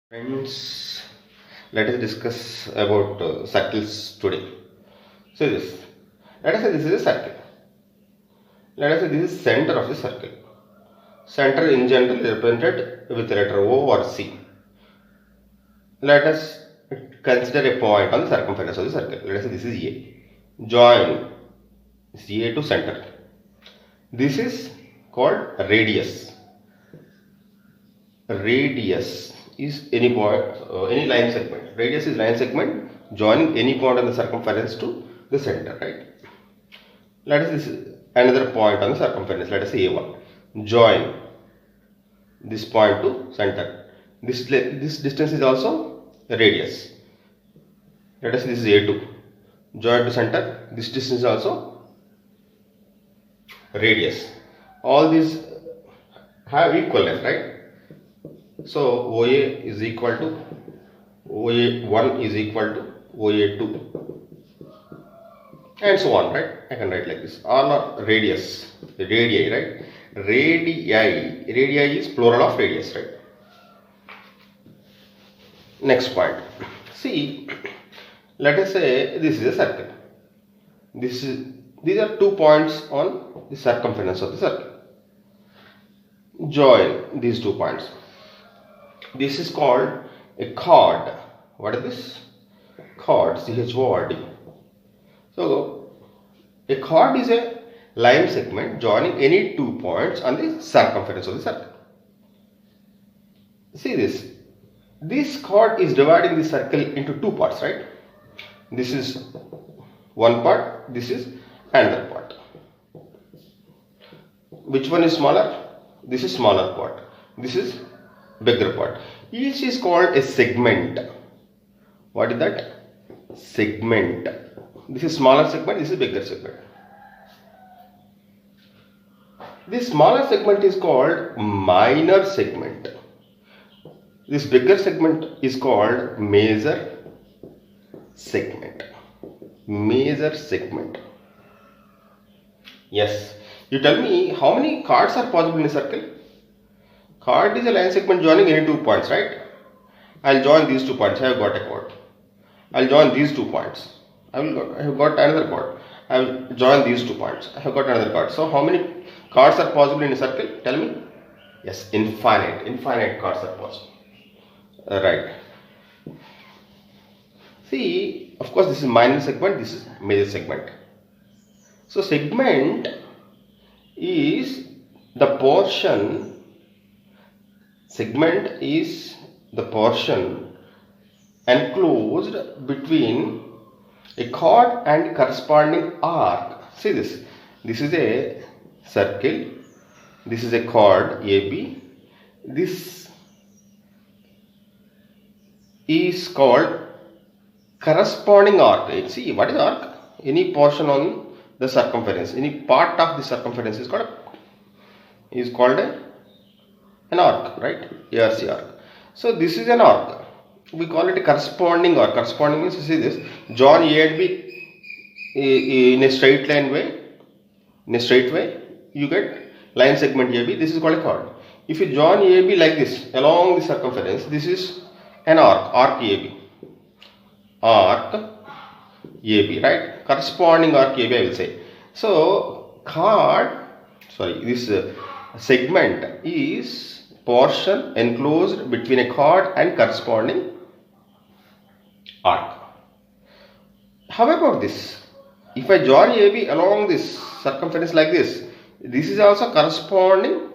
Friends, let us discuss about circles today. So this, let us say this is a circle. Let us say this is center of the circle. Center in general is represented with letter O or C. Let us consider a point on the circumference of the circle. Let us say this is A. Join A to center. This is called radius. Radius is any point, any line segment. Radius is line segment joining any point on the circumference to the center, right? Let us this is another point on the circumference. Let us say A1. Join this point to center. This distance is also a radius. Let us say this is A2. Join to center. This distance is also radius. All these have equal length, right? So OA is equal to OA1 is equal to OA2 and so on, right? I can write like this. All are radius, radii, right? Radii is plural of radius, right? Next point. See, let us say this is a circle. These are 2 points on the circumference of the circle. Join these 2 points. This is called a chord. What is this? Chord, C-H-O-R-D. So, a chord is a line segment joining any 2 points on the circumference of the circle. See this. This chord is dividing the circle into 2 parts, right? This is one part, this is another part. Which one is smaller? This is smaller part. This is bigger part. Each is called a segment. What is that? Segment. This is smaller segment, this is bigger segment. This smaller segment is called minor segment. This bigger segment is called major segment. Major segment. Yes. You tell me how many chords are possible in a circle? Chord is a line segment joining any 2 points, right? I'll join these 2 points. I have got a chord. I'll join these 2 points. I have got another chord. I will join these 2 points. I have got another chord. So how many chords are possible in a circle? Tell me. Yes, infinite. Infinite chords are possible. Right. See, of course, this is minor segment. This is major segment. So segment is the portion. Segment is the portion enclosed between a chord and corresponding arc. See this. This is a circle. This is a chord AB. This is called corresponding arc. See, what is arc? Any portion on the circumference. Any part of the circumference is called an arc, right? ARC arc. So this is an arc. We call it a corresponding arc. Corresponding means, you see this, join A and B in a straight line way. In a straight way, you get line segment AB. This is called a chord. If you join AB like this along the circumference, this is an arc. Arc AB. Arc AB, right? Corresponding arc AB, I will say. So this segment is portion enclosed between a chord and corresponding arc. How about this? If I join AB along this circumference like this is also corresponding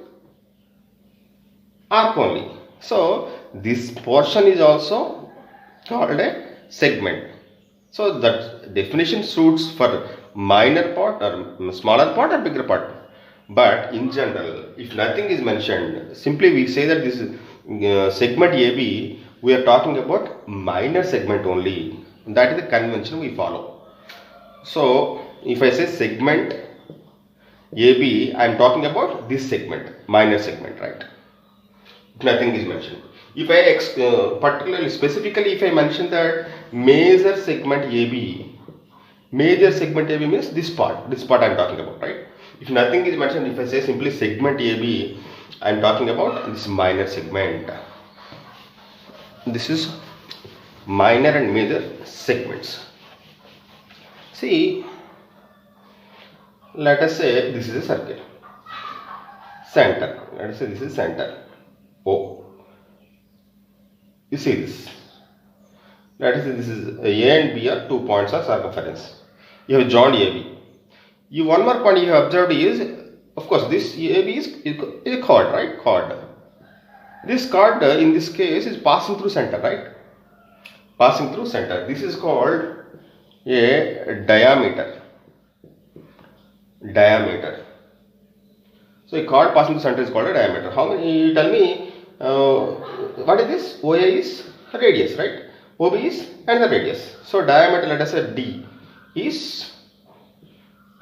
arc only. So this portion is also called a segment. So that definition suits for minor part or smaller part or bigger part. But in general, if nothing is mentioned, simply we say that this segment AB, we are talking about minor segment only. That is the convention we follow. So if I say segment AB, I am talking about this segment, minor segment, right? If nothing is mentioned. If I particularly specifically if I mention that major segment AB means this part I am talking about, right? If nothing is mentioned, if I say simply segment AB, I am talking about this minor segment. this is minor and major segments. See, let us say this is a circle. Center. Let us say this is center. O. You see this. Let us say this is A and B are 2 points of circumference. You have joined AB. One more point you have observed is, of course, this AB is a chord, right? Chord. This chord in this case is passing through center, right? Passing through center. This is called a diameter. Diameter. So a chord passing through center is called a diameter. How many? You tell me. What is this? OA is radius, right? OB is another radius. So diameter, let us say D, is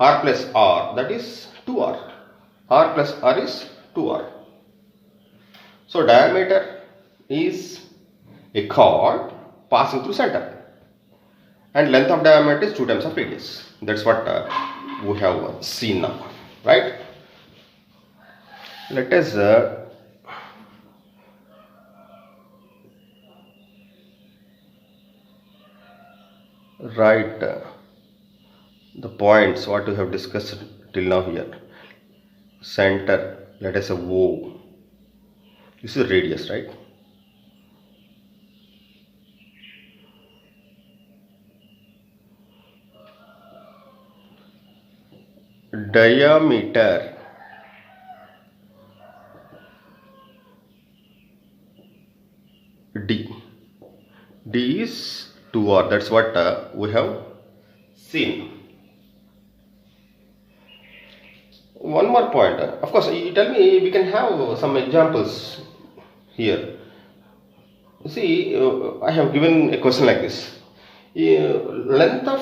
R plus R. That is 2R. R plus R is 2R. So diameter is a chord passing through center, and length of diameter is 2 times of radius. That's what we have seen now, right? Let us write the points what we have discussed till now here. Center, let us say O. This is radius, right? Diameter, D. D is 2R. That's what we have seen. One more point. Of course, you tell me we can have some examples here. See, I have given a question like this. Length of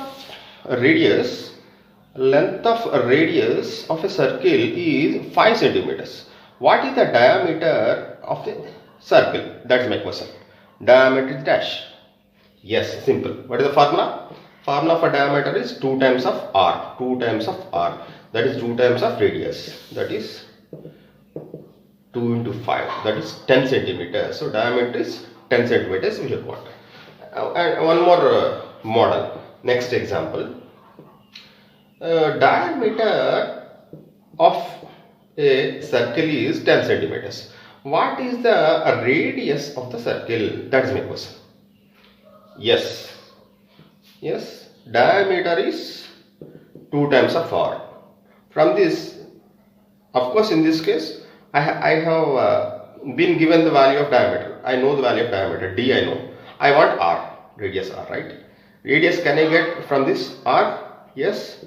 radius of a circle is 5 centimeters. What is the diameter of the circle? That's my question. Diameter is dash. Yes, simple. What is the formula? Formula for diameter is 2 times of R. 2 times of R. That is 2 times of radius. That is 2 into 5. That is 10 centimeters. So diameter is 10 centimeters. We have got. And one more model. Next example. Diameter of a circle is 10 centimeters. What is the radius of the circle? That is my question. Yes. Yes. Diameter is 2 times of R. From this, of course, in this case, I have been given the value of diameter. I know the value of diameter. D I know. I want R. Radius R, right? Radius can I get from this R? Yes.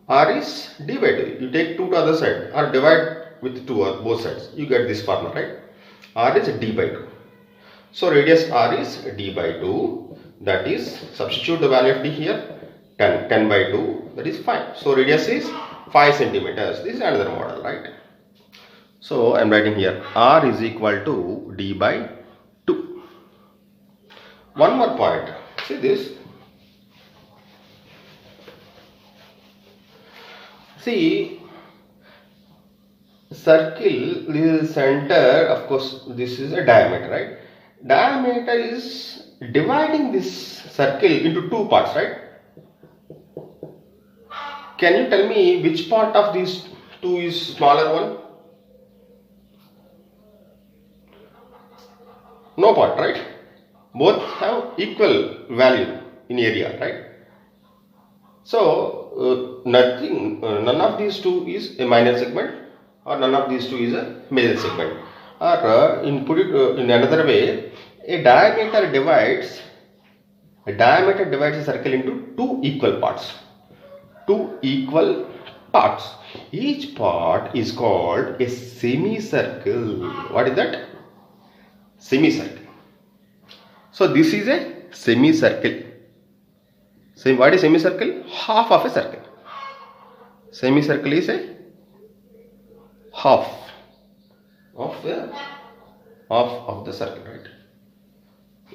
R is D by 2. You take 2 to other side or divide with 2 on both sides. You get this formula, right? R is D by 2. So radius R is D by 2. That is, substitute the value of D here. 10 by 2. That is 5. So radius is 5 centimeters. This is another model, right? So I am writing here R is equal to D by 2. One more point. See this. See, circle, this is center, of course this is a diameter, right? Diameter is dividing this circle into 2 parts, right? Can you tell me which part of these 2 is smaller one? No part, right? Both have equal value in area, right? So none of these 2 is a minor segment, or none of these 2 is a major segment. Or put it in another way, a diameter divides a circle into 2 equal parts. 2 equal parts. Each part is called a semicircle. What is that? Semicircle. So this is a semicircle. What is semicircle? Half of a circle. Semicircle is a half of the circle, right?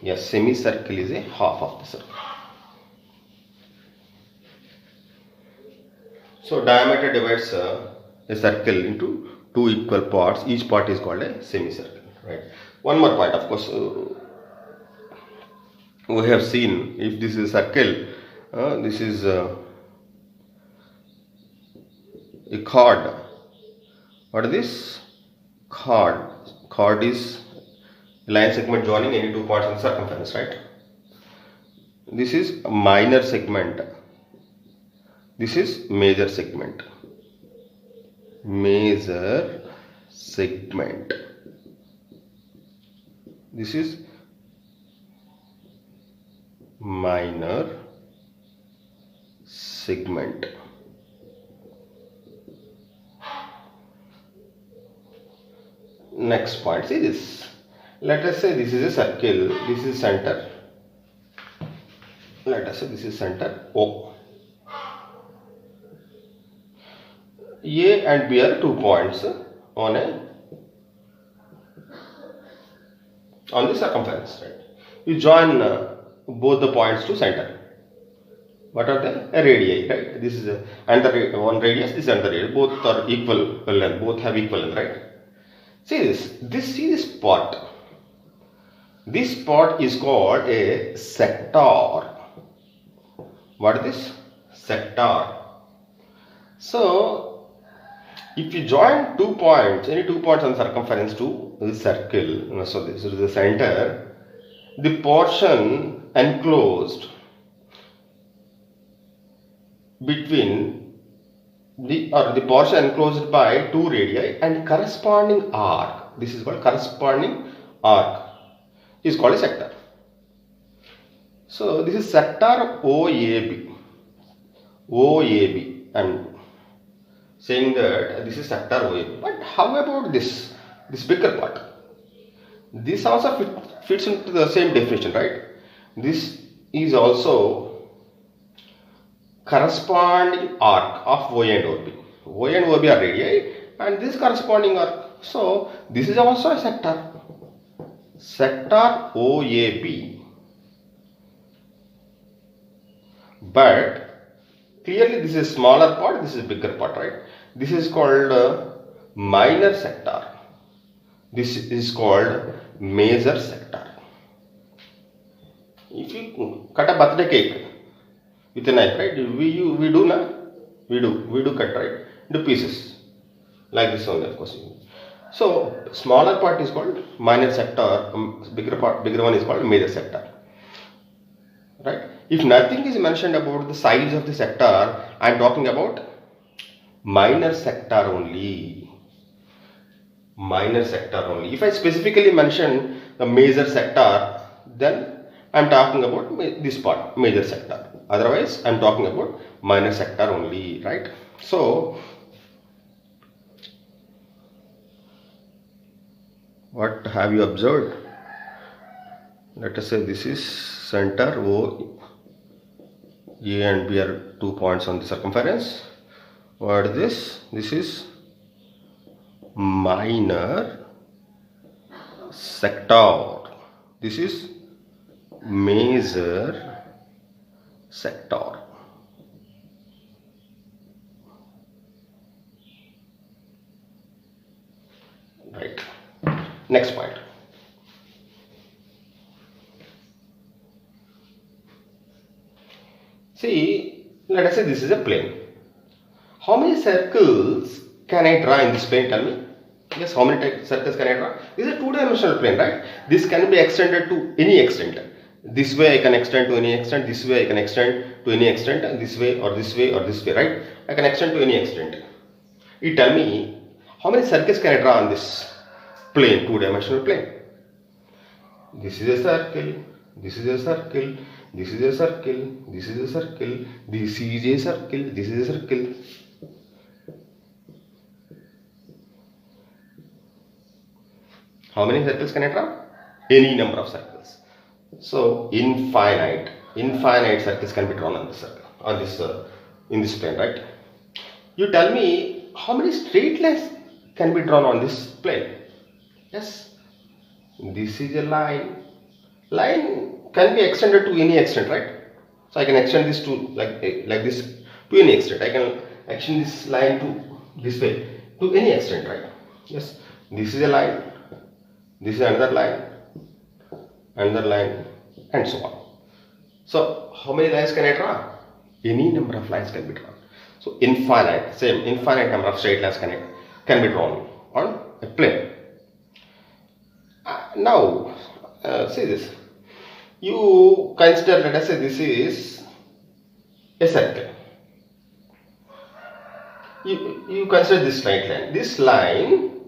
Yes, semicircle is a half of the circle. So diameter divides a circle into 2 equal parts. Each part is called a semicircle, right? One more point, of course, we have seen, if this is a circle, this is a chord. What is this? Chord. Chord is line segment joining any 2 points on the circumference, right? This is a minor segment. This is major segment. Major segment. This is minor segment. Next point, see this. Let us say this is a circle, this is center. Let us say this is center O. A and B are 2 points on the circumference, right? You join both the points to center. What are they? A radii, right? This is another one radius, this is another radius. Both are equal length, both have equal length, right? See this. See this part. This part is called a sector. What is this? Sector. So, if you join 2 points, any 2 points on circumference to the circle, so this is the center, the portion enclosed between the portion enclosed by 2 radii and corresponding arc, this is called corresponding arc, is called a sector. So this is sector OAB. OAB. I'm saying that this is sector OAB. But how about this bigger part? This also fits into the same definition, right? This is also corresponding arc of OA and OB. OA and OB are radii and this corresponding arc. So this is also a sector. Sector OAB. But clearly this is smaller part, this is bigger part, right? This is called minor sector. This is called major sector. If you cut a birthday cake with a knife, right? We do cut, right, into pieces like this only, of course. So smaller part is called minor sector, bigger one is called major sector, right? If nothing is mentioned about the size of the sector, I am talking about minor sector only. Minor sector only. If I specifically mention the major sector, then I am talking about this part, major sector. Otherwise, I am talking about minor sector only, right? So, what have you observed? Let us say this is center O. A and B are 2 points on the circumference. What is this? This is minor sector. This is major sector. Right. Next point. See, let us say this is a plane. How many circles can I draw in this plane? Tell me. Yes, how many circles can I draw? This is a 2-dimensional plane, right? This can be extended to any extent. This way I can extend to any extent, this way I can extend to any extent, and this way or this way or this way, right? I can extend to any extent. You tell me, how many circles can I draw on this plane, 2-dimensional plane? This is a circle, this is a circle, this is a circle, this is a circle, this is a circle, this is a circle. How many circles can I draw? Any number of circles. So infinite circles can be drawn on this circle, on this in this plane, right? You tell me how many straight lines can be drawn on this plane? Yes, this is a line. Line can be extended to any extent, right? So I can extend this to like this to any extent. I can extend this line to this way to any extent, right? Yes, this is a line. This is another line, and so on. So how many lines can I draw? Any number of lines can be drawn. So infinite number of straight lines can be drawn on a plane. Now, see this. You consider, let us say, this is a circle. You consider this straight line. This line,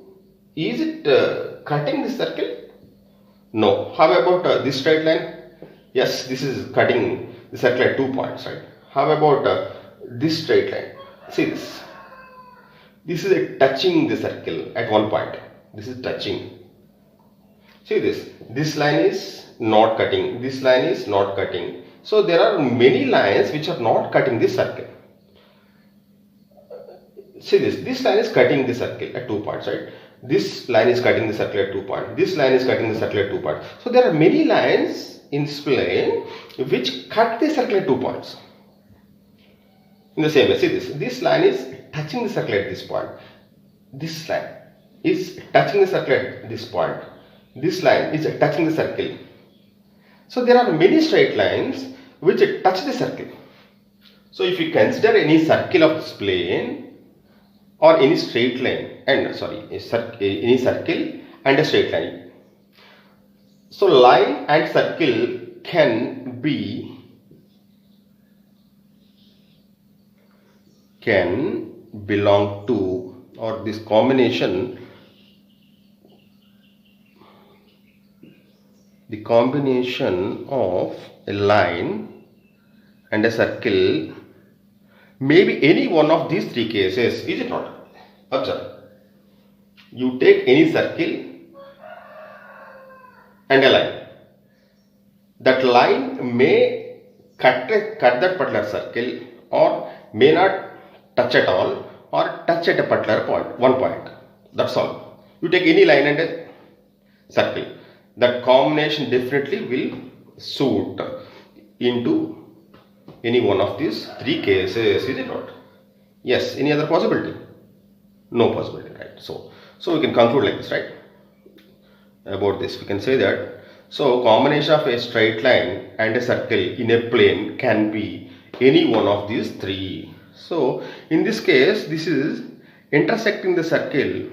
is it cutting this circle? No. How about this straight line? Yes, this is cutting the circle at 2 points, right? How about this straight line? See this. This is touching the circle at 1 point. This is touching. See this. This line is not cutting. This line is not cutting. So there are many lines which are not cutting this circle. See this. This line is cutting the circle at 2 points, right? This line is cutting the circle at 2 points. This line is cutting the circle at 2 points. So there are many lines in this plane which cut the circle at 2 points. In the same way, see this. This line is touching the circle at this point. This line is touching the circle at this point. This line is touching the circle. So there are many straight lines which touch the circle. So if you consider any circle of this plane or any straight line and any circle and a straight line. So line and circle can belong to, or this combination, the combination of a line and a circle may be any one of these three cases, is it not? Observe. You take any circle and a line. That line may cut that particular circle or may not touch at all or touch at a particular point, 1 point. That's all. You take any line and a circle. That combination definitely will suit into any one of these three cases, is it not? Yes. Any other possibility? No possibility, right? So we can conclude like this, right? About this, we can say that, so combination of a straight line and a circle in a plane can be any one of these three. So in this case, this is intersecting the circle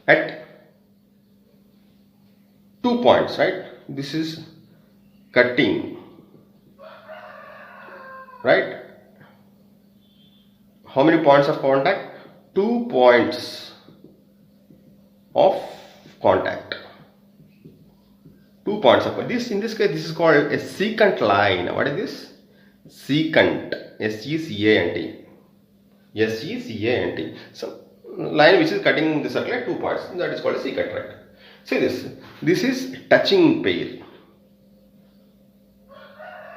at 2 points, right? This is cutting, right? How many points of contact? 2 points of contact. 2 points of contact. This, in this case, this is called a secant line. What is this? Secant. S-E-C-A-N-T. S-E-C-A-N-T. So line which is cutting the circle at 2 points. That is called a secant, right? See this. This is touching pair.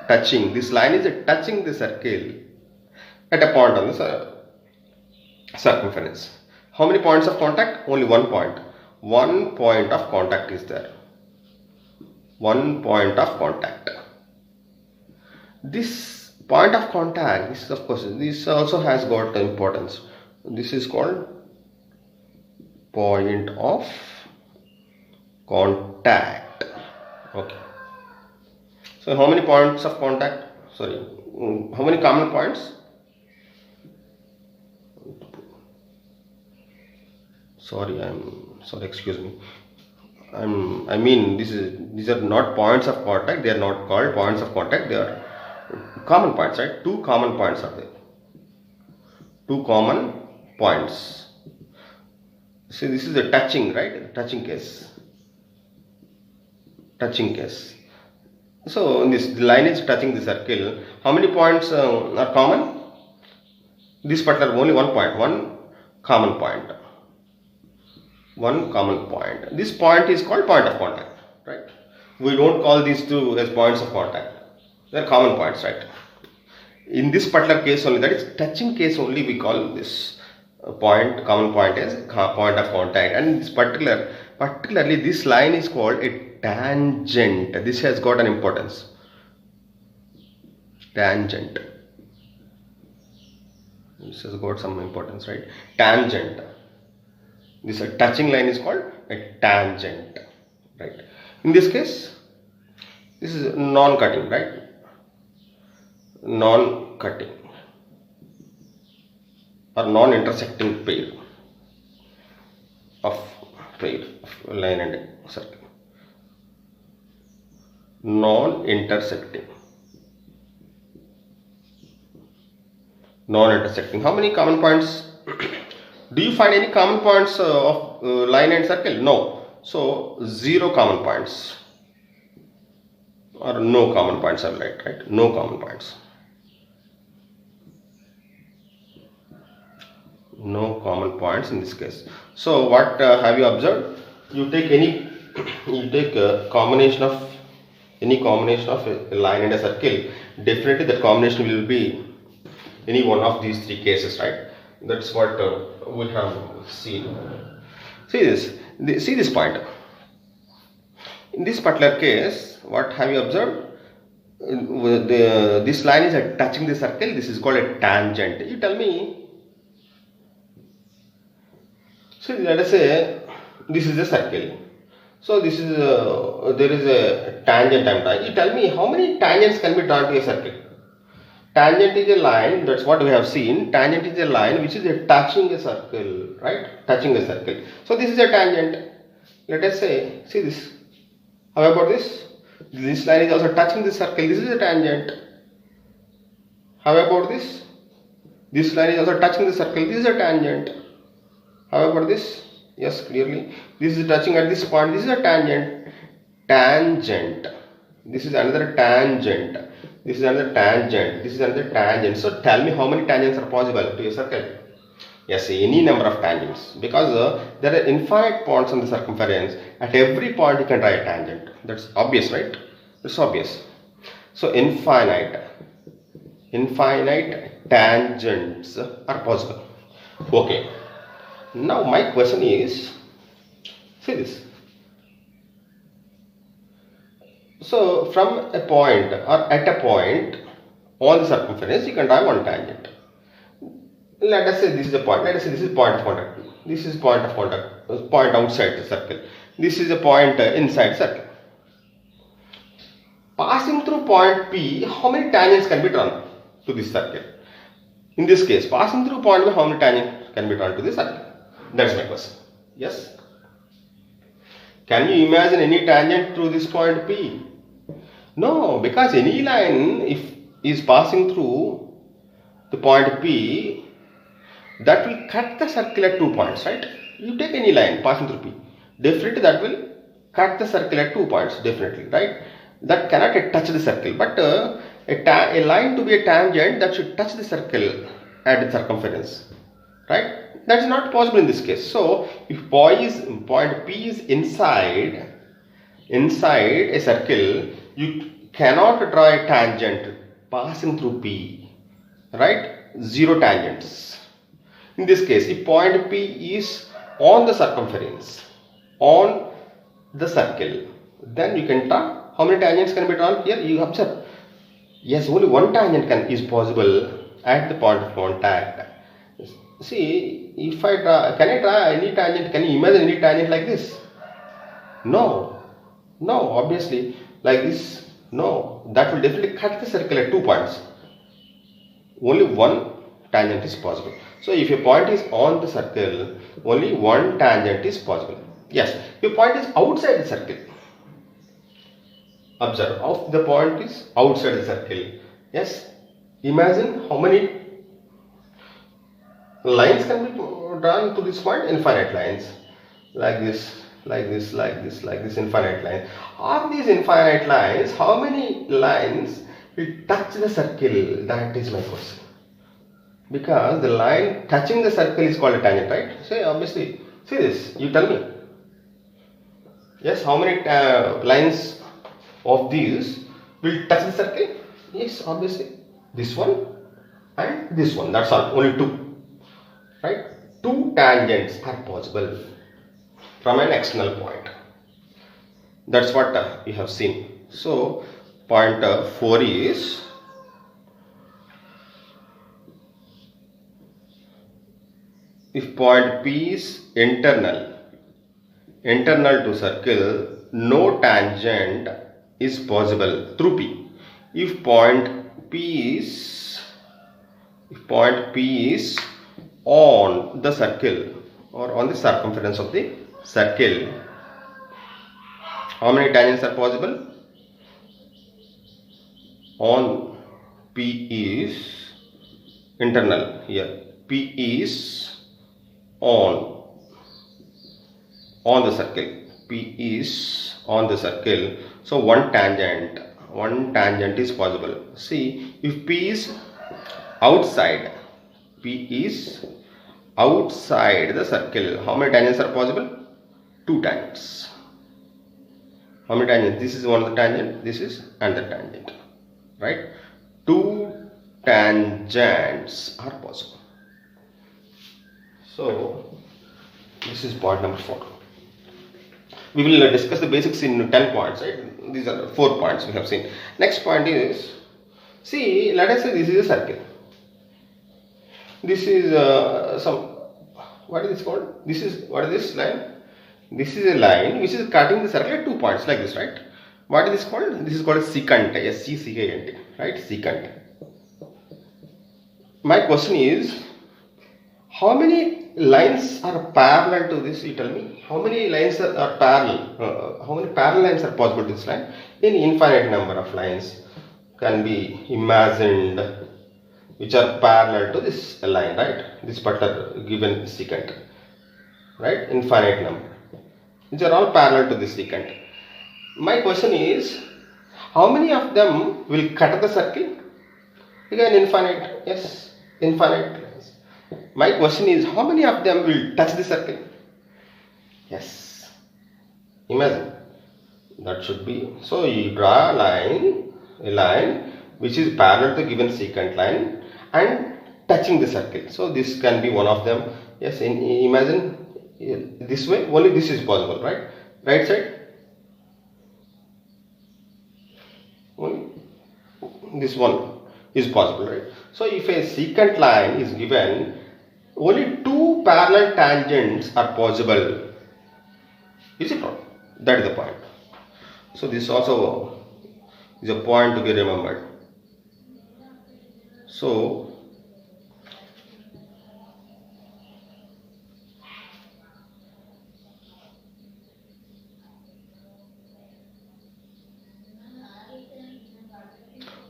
Touching. This line is touching the circle at a point on the circumference. How many points of contact? Only 1 point. 1 point of contact is there. 1 point of contact. This point of contact, this is, of course, this also has got importance. This is called point of contact. Okay. So how many points of contact? Sorry, how many common points? Sorry, excuse me. I mean, these are not points of contact. They are not called points of contact. They are common points, right? 2 common points are there. 2 common points. See, this is a touching, right? Touching case. Touching case. So this line is touching the circle. How many points are common? This particular only 1 point. 1 common point. 1 common point. This point is called point of contact, right? We don't call these two as points of contact. They are common points, right? In this particular case only, that is touching case only, we call this common point as point of contact. And this particularly this line is called a tangent. This has got an importance. Tangent. This has got some importance, right? Tangent. This touching line is called a tangent, right? In this case, this is non-cutting, right? non-cutting or non-intersecting of pair of line and circle. Non-intersecting. How many common points? Do you find any common points of line and circle? No. So 0 common points or no common points, I will write, right? No common points. No common points in this case. So what have you observed? You take a combination of a line and a circle. Definitely that combination will be any one of these 3 cases, right? That's what we have seen. See this point. In this particular case, what have you observed? This line is touching the circle. This is called a tangent. You tell me. So let us say this is a circle. So this is there is a tangent I am drawing. You tell me how many tangents can be drawn to a circle? Tangent is a line, that's what we have seen. Tangent is a line which is touching a circle, right? Touching a circle. So this is a tangent. Let us say, see this. How about this? This line is also touching the circle. This is a tangent. How about this? This line is also touching the circle. This is a tangent. How about this? Yes, clearly. This is touching at this point. This is a tangent. Tangent. This is another tangent. This is another tangent. This is another tangent. So tell me how many tangents are possible to a circle? Yes, any number of tangents. Because there are infinite points on the circumference. At every point you can draw a tangent. That's obvious, right? That's obvious. So infinite tangents are possible. Okay. Now my question is, see this. So from a point or at a point on the circumference you can draw one tangent. Let us say this is a point. Let us say this is point of contact. This is point of contact, point outside the circle. This is a point inside circle. Passing through point P, how many tangents can be drawn to this circle? In this case, passing through point P, how many tangents can be drawn to this circle? That's my question. Yes? Can you imagine any tangent through this point P? No, because any line if is passing through the point P, that will cut the circle at 2 points, right? You take any line passing through P, definitely that will cut the circle at 2 points, definitely, right? That cannot touch the circle, but a line to be a tangent, that should touch the circle at the circumference, right? That's not possible in this case. So if point P is inside a circle, you cannot draw a tangent passing through P, right? 0 tangents. In this case, if point P is on the circumference, on the circle, then you can draw. How many tangents can be drawn here? You observe. Yes, only one tangent is possible at the point of contact. See, if I draw, can I draw any tangent? Can you imagine any tangent like this? No, obviously, like this, no, that will definitely cut the circle at 2 points. Only one tangent is possible. So if your point is on the circle, only one tangent is possible. Yes, your point is outside the circle. Observe, the point is outside the circle. Yes, imagine how many lines can be drawn to this point. Infinite lines, like this, infinite line. On these infinite lines, how many lines will touch the circle? That is my question. Because the line touching the circle is called a tangent, right? So obviously, see this, you tell me. Yes, how many lines of these will touch the circle? Yes, obviously, this one and this one, that's all, only 2, right? 2 tangents are possible from an external point. That's what we have seen. So point 4 is if point P is internal to circle, no tangent is possible through P. If point P is on the circle or on the circumference of the circle, how many tangents are possible? On P is internal here. P is on the circle. P is on the circle. So one tangent is possible. See, if P is outside, P is outside the circle, how many tangents are possible? 2 tangents. How many tangents? This is one of the tangent, this is another tangent, right? 2 tangents are possible. So this is point number 4. We will discuss the basics in 10 points, right? These are 4 points we have seen. Next point is, see, let us say this is a circle. This is what is this called? What is this line? This is a line which is cutting the circle at 2 points like this, right? What is this called? This is called a secant, S-C-C-A-N-T, right? Secant. My question is, how many lines are parallel to this? You tell me. How many lines are parallel? How many parallel lines are possible to this line? An infinite number of lines can be imagined which are parallel to this line, right? This particular given secant, right? Infinite number. These are all parallel to this secant. My question is, how many of them will cut the circle? Again, infinite. Yes, infinite lines. My question is, how many of them will touch the circle? Yes. Imagine. That should be. So you draw a line which is parallel to given secant line and touching the circle. So this can be one of them. Yes, imagine this way, only this is possible, right? Right side, only this one is possible, right? So if a secant line is given, only 2 parallel tangents are possible. Is it not? That is the point. So this also is a point to be remembered. So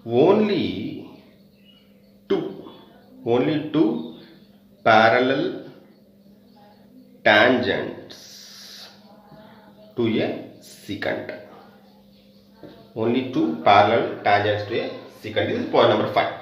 only two parallel tangents to a secant. Only 2 parallel tangents to a secant. This is point number 5.